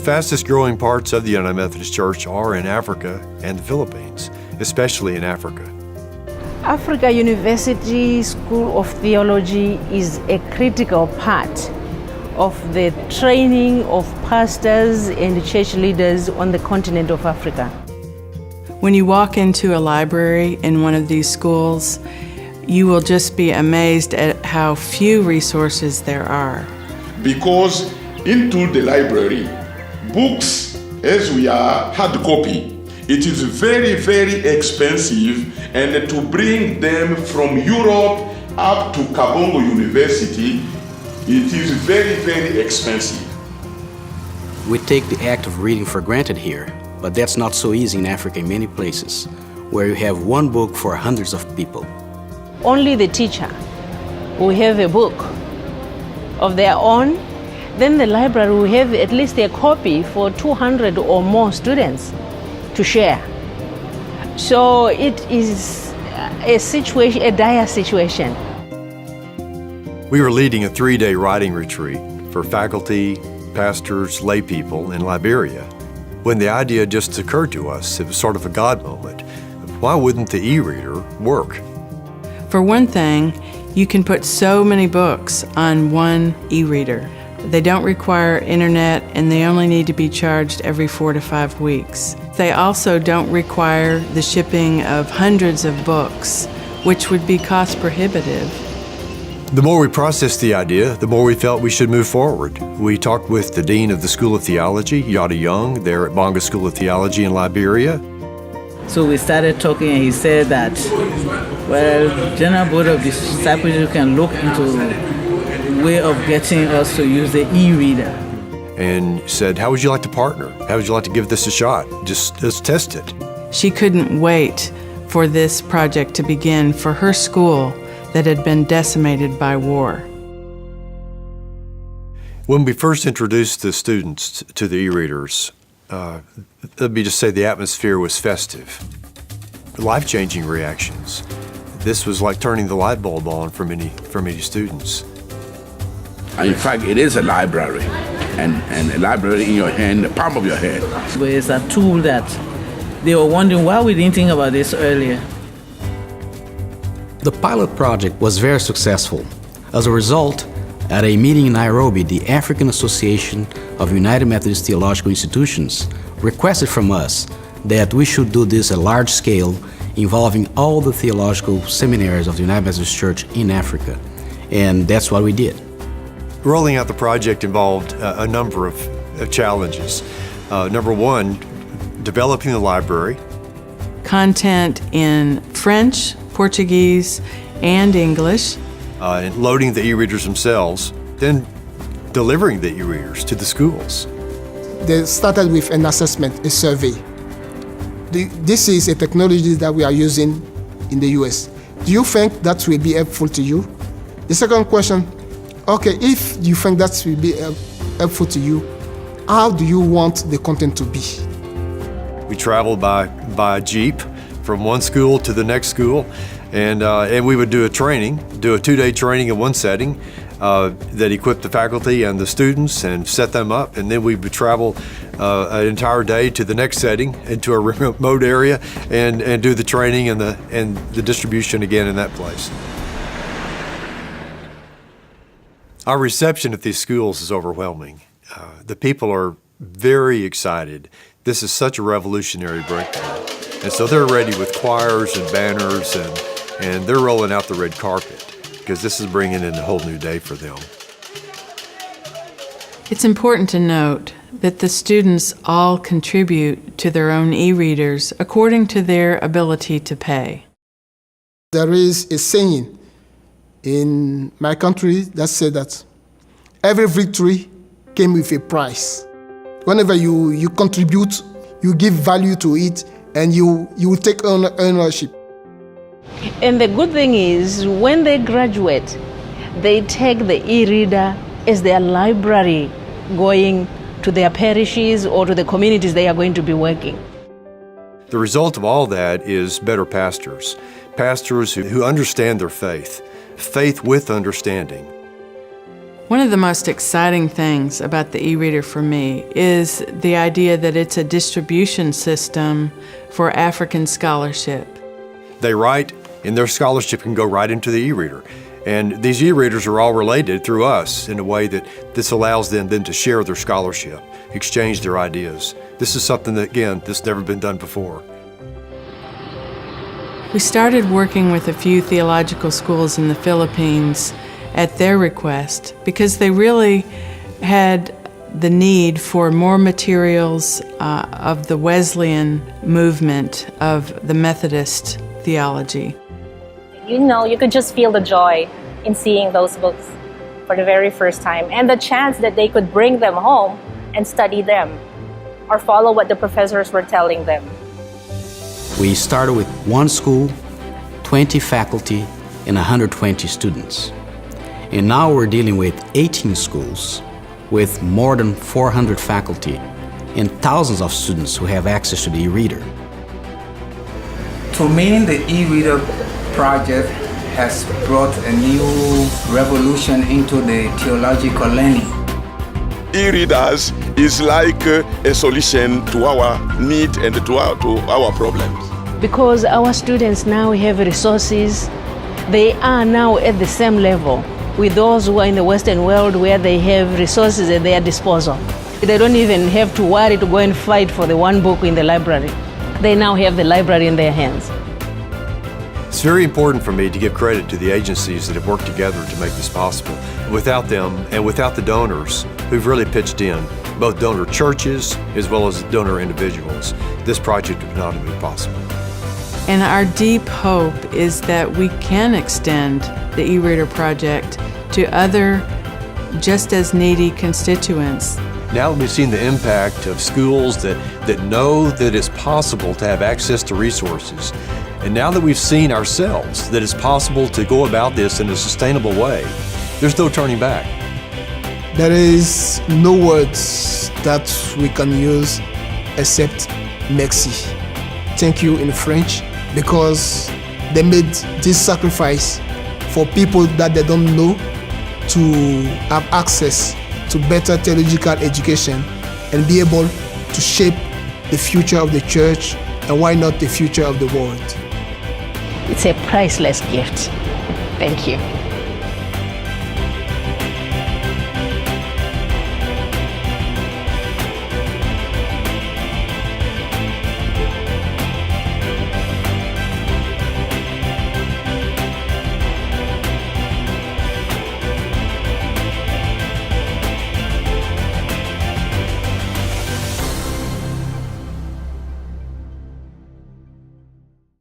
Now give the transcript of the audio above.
fastest growing parts of the United Methodist Church are in Africa and the Philippines, especially in Africa. Africa University School of Theology is a critical part of the training of pastors and church leaders on the continent of Africa. When you walk into a library in one of these schools, you will just be amazed at how few resources there are. Because into the library, books, as we are hard copy, it is very, very expensive, and to bring them from Europe up to Kabongo University, it is very, very expensive. We take the act of reading for granted here, but that's not so easy in Africa in many places, where you have one book for hundreds of people. Only the teacher will have a book of their own, then the library will have at least a copy for 200 or more students to share. So it is a situation, a dire situation. We were leading a 3-day writing retreat for faculty, pastors, lay people in Liberia. When the idea just occurred to us, it was sort of a God moment. Why wouldn't the e-reader work? For one thing, you can put so many books on one e-reader. They don't require internet, and they only need to be charged every 4 to 5 weeks. They also don't require the shipping of hundreds of books, which would be cost prohibitive. The more we processed the idea, the more we felt we should move forward. We talked with the Dean of the School of Theology, Yada Young, there at Bonga School of Theology in Liberia. So we started talking, and he said that, well, General Board of Discipleship can look into a way of getting us to use the e-reader. And said, how would you like to partner? How would you like to give this a shot? Just let's test it. She couldn't wait for this project to begin for her school that had been decimated by war. When we first introduced the students to the e-readers, let me just say the atmosphere was festive. Life-changing reactions. This was like turning the light bulb on for many students. In fact, it is a library, and a library in your hand, the palm of your hand. But it's a tool that they were wondering why we didn't think about this earlier. The pilot project was very successful. As a result, at a meeting in Nairobi, the African Association of United Methodist Theological Institutions requested from us that we should do this at large scale, involving all the theological seminaries of the United Methodist Church in Africa. And that's what we did. Rolling out the project involved a number of challenges. Number one, developing the library. Content in French, Portuguese, and English. And loading the e-readers themselves, then delivering the e-readers to the schools. They started with an assessment, a survey. This is a technology that we are using in the US. Do you think that will be helpful to you? The second question, okay, if you think that will be helpful to you, how do you want the content to be? We traveled by Jeep from one school to the next school, and we would do a 2-day training in one setting that equipped the faculty and the students and set them up, and then we would travel an entire day to the next setting into a remote area and do the training and the distribution again in that place. Our reception at these schools is overwhelming. The people are very excited. This is such a revolutionary breakthrough. And so they're ready with choirs and banners, and they're rolling out the red carpet because this is bringing in a whole new day for them. It's important to note that the students all contribute to their own e-readers according to their ability to pay. There is a saying in my country that says that every victory came with a price. Whenever you contribute, you give value to it, and you will take ownership. And the good thing is, when they graduate, they take the e-reader as their library going to their parishes or to the communities they are going to be working. The result of all that is better pastors, pastors who understand their faith with understanding. One of the most exciting things about the e-reader for me is the idea that it's a distribution system for African scholarship. They write, and their scholarship can go right into the e-reader. And these e-readers are all related through us in a way that this allows them then to share their scholarship, exchange their ideas. This is something that, again, this has never been done before. We started working with a few theological schools in the Philippines at their request because they really had the need for more materials of the Wesleyan movement of the Methodist theology. You know, you could just feel the joy in seeing those books for the very first time and the chance that they could bring them home and study them or follow what the professors were telling them. We started with one school, 20 faculty, and 120 students. And now we're dealing with 18 schools with more than 400 faculty and thousands of students who have access to the e-reader. To me, the e-reader project has brought a new revolution into the theological learning. E-readers is like a solution to our need and to our problems. Because our students now have resources, they are now at the same level with those who are in the Western world where they have resources at their disposal. They don't even have to worry to go and fight for the one book in the library. They now have the library in their hands. It's very important for me to give credit to the agencies that have worked together to make this possible. Without them and without the donors who've really pitched in, both donor churches as well as donor individuals, this project would not have been possible. And our deep hope is that we can extend the e-reader project to other just as needy constituents. Now that we've seen the impact of schools that know that it's possible to have access to resources, and now that we've seen ourselves that it's possible to go about this in a sustainable way, there's no turning back. There is no words that we can use except merci. Thank you in French, because they made this sacrifice for people that they don't know to have access to better theological education and be able to shape the future of the church and why not the future of the world. It's a priceless gift. Thank you.